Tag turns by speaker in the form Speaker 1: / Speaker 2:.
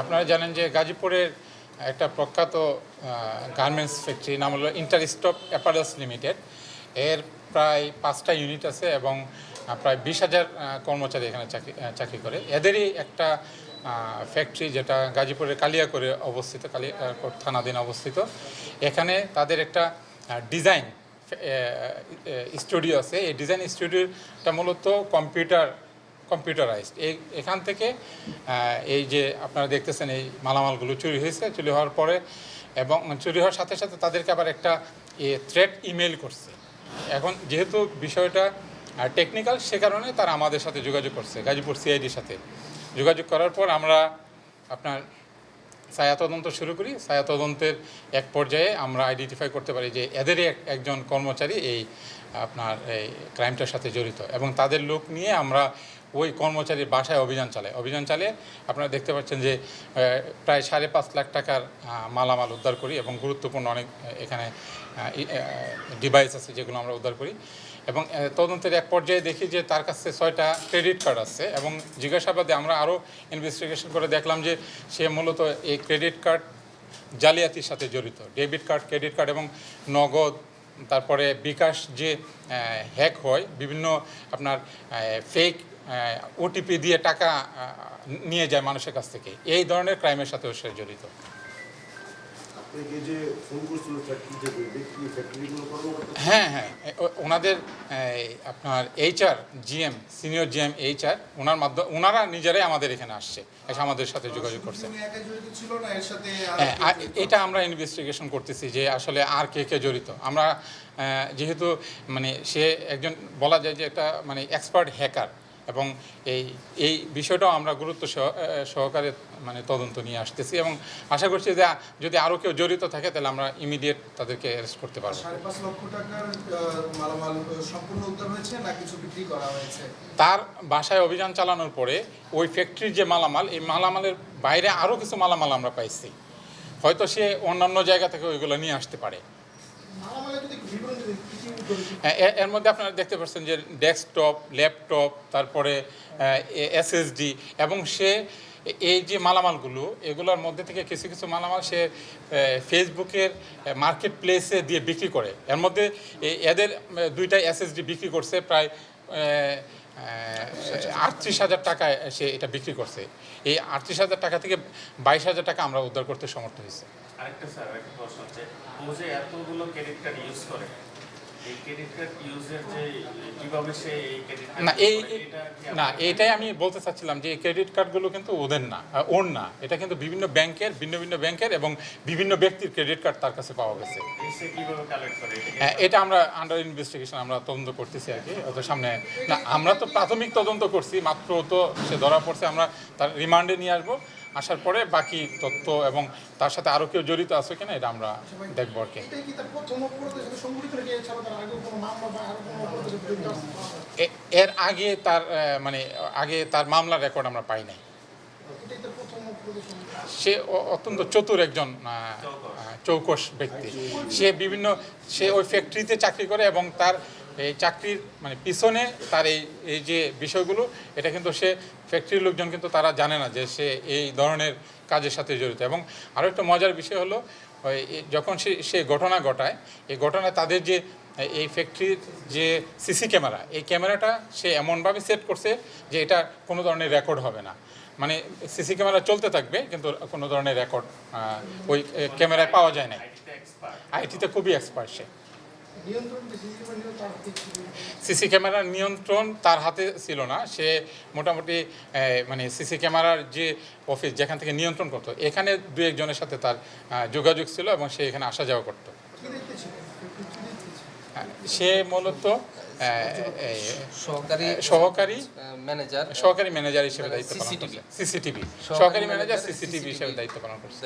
Speaker 1: আপনারা জানেন যে গাজীপুরের একটা প্রখ্যাত গার্মেন্টস ফ্যাক্টরি নাম হলো ইন্টারস্টপ অ্যাপারেলস লিমিটেড। এর প্রায় 5টা ইউনিট আছে এবং প্রায় 20,000 কর্মচারী এখানে চাকরি করে। এদেরই একটা ফ্যাক্টরি যেটা গাজীপুরের কালিয়াকৈরে অবস্থিত, কালিয়াকৈর থানাধীন অবস্থিত। এখানে তাদের একটা ডিজাইন স্টুডিও আছে। এই ডিজাইন স্টুডিওটা মূলত কম্পিউটারাইজড। এখান থেকে এই যে আপনারা দেখতেছেন এই মালামালগুলো চুরি হয়েছে, চুরি হওয়ার পরে এবং চুরি হওয়ার সাথে সাথে তাদেরকে আবার একটা থ্রেট ইমেল করছে। এখন যেহেতু বিষয়টা টেকনিক্যাল, সে কারণে তারা আমাদের সাথে যোগাযোগ করছে, গাজীপুর সিআইডির সাথে যোগাযোগ করার পর আমরা আপনার ছায়া তদন্ত শুরু করি। ছায়া তদন্তের এক পর্যায়ে আমরা আইডেন্টিফাই করতে পারি যে এদেরই একজন কর্মচারী এই আপনার এই ক্রাইমটার সাথে জড়িত, এবং তাদের লোক নিয়ে আমরা ওই কর্মচারীর বাসায় অভিযান চালিয়ে আপনারা দেখতে পাচ্ছেন যে প্রায় 5.5 লাখ টাকার মালামাল উদ্ধার করি এবং গুরুত্বপূর্ণ অনেক এখানে ডিভাইস আছে যেগুলো আমরা উদ্ধার করি। এবং তদন্তের এক পর্যায়ে দেখি যে তার কাছে 6টা ক্রেডিট কার্ড আছে, এবং জিজ্ঞাসাবাদে আমরা আরও ইনভেস্টিগেশন করে দেখলাম যে সে মূলত এই ক্রেডিট কার্ড জালিয়াতির সাথে জড়িত। ডেবিট কার্ড, ক্রেডিট কার্ড এবং নগদ, তারপরে বিকাশ যে হ্যাক হয়, বিভিন্ন আপনার ফেক ওটিপি দিয়ে টাকা নিয়ে যায় মানুষের কাছ থেকে, এই ধরনের ক্রাইমের সাথেও সে জড়িত। হ্যাঁ, ওনাদের আপনার HR GM, senior GM HR, ওনারা নিজেরাই আমাদের এখানে আসছে, এসে আমাদের সাথে যোগাযোগ করছে। হ্যাঁ, এটা আমরা ইনভেস্টিগেশন করতেছি যে আসলে আর কে জড়িত। আমরা যেহেতু মানে সে একজন বলা যায় যে একটা মানে এক্সপার্ট হ্যাকার, এবং এই বিষয়টাও আমরা গুরুত্ব সহকারে মানে তদন্ত নিয়ে আসতেছি, এবং আশা করছি যে যদি আরও কেউ জড়িত থাকে তাহলে আমরা ইমিডিয়েট তাদেরকে অ্যারেস্ট করতে পারবো।
Speaker 2: 5.5 লক্ষ টাকার মালামাল সম্পূর্ণ উদ্ধার হয়েছে না কিছু বিক্রি করা হয়েছে?
Speaker 1: তার বাসায় অভিযান চালানোর পরে ওই ফ্যাক্টরির যে মালামাল, এই মালামালের বাইরে আরও কিছু মালামাল আমরা পাইছি, হয়তো সে অন্যান্য জায়গা থেকে ওইগুলো নিয়ে আসতে পারে। এর মধ্যে আপনারা দেখতে পাচ্ছেন যে ডেস্কটপ, ল্যাপটপ, তারপরে এসএসডি, এবং সে এই যে মালামালগুলো, এগুলোর মধ্যে থেকে কিছু কিছু মালামাল সে ফেসবুকের মার্কেট প্লেসে দিয়ে বিক্রি করে। এর মধ্যে এদের 2টা এসএসডি বিক্রি করছে প্রায় 38,000 টাকায় সে এটা বিক্রি করছে। এই 38,000 টাকা থেকে 22,000 টাকা আমরা উদ্ধার করতে সমর্থ হয়েছে।
Speaker 3: আরেকটা স্যার, একটা প্রশ্ন হচ্ছে, ও যে এতগুলো ক্রেডিট কার্ড ইউজ করে, এই ক্রেডিট কার্ড ইউজের যে কিভাবে সে এই ক্রেডিট কার্ড
Speaker 1: না এইটাই আমি বলতে চাচ্ছিলাম যে এই ক্রেডিট কার্ডগুলো কিন্তু ওদের না, ওর না, এটা কিন্তু বিভিন্ন ব্যাংকের, ভিন্ন ভিন্ন ব্যাংকের এবং বিভিন্ন ব্যক্তির ক্রেডিট কার্ড তার কাছে পাওয়া গেছে।
Speaker 3: কিভাবে কালেক্ট করে
Speaker 1: এটা আমরা আন্ডার ইনভেস্টিগেশন আমরা তদন্ত করতেছি আর কি। ওদের সামনে না, আমরা তো প্রাথমিক তদন্ত করছি, মাত্র তো সে ধরা পড়ছে, আমরা তার রিমান্ডে নিয়ে আসবো। আসার পরে বাকি তথ্য এবং তার সাথে আরও কেউ জড়িত আছে কিনা এটা আমরা দেখবো আর কি। এর আগে তার মামলার রেকর্ড আমরা পাই নাই। সে অত্যন্ত চতুর একজন চৌকস ব্যক্তি। সে ওই ফ্যাক্টরিতে চাকরি করে, এবং তার এই চাকরির মানে পিছনে তার এই যে বিষয়গুলো, এটা কিন্তু সে ফ্যাক্টরির লোকজন কিন্তু তারা জানে না যে সে এই ধরনের কাজের সাথে জড়িত। এবং আরও একটা মজার বিষয় হলো, যখন সে ঘটনা ঘটায়, এই ঘটনায় তাদের যে এই ফ্যাক্টরির যে সিসি ক্যামেরা, এই ক্যামেরাটা সে এমনভাবে সেট করছে যে এটা কোনো ধরনের রেকর্ড হবে না, মানে সিসি ক্যামেরা চলতে থাকবে কিন্তু কোনো ধরনের রেকর্ড ওই ক্যামেরায় পাওয়া যায় না। আইটিতে খুবই এক্সপার্ট সে। সিসি ক্যামেরার নিয়ন্ত্রণ তার হাতে ছিল না, সে মোটামুটি মানে সিসি ক্যামেরার যে অফিস যেখান থেকে নিয়ন্ত্রণ করতো, এখানে 2-1 জনের সাথে তার যোগাযোগ ছিল, এবং সে এখানে আসা যাওয়া করত। সে মূলত সহকারী ম্যানেজার হিসেবে দায়িত্ব পালন করছে। সিসিটিভি সহকারী ম্যানেজার, সিসিটিভি হিসেবে দায়িত্ব পালন করছে।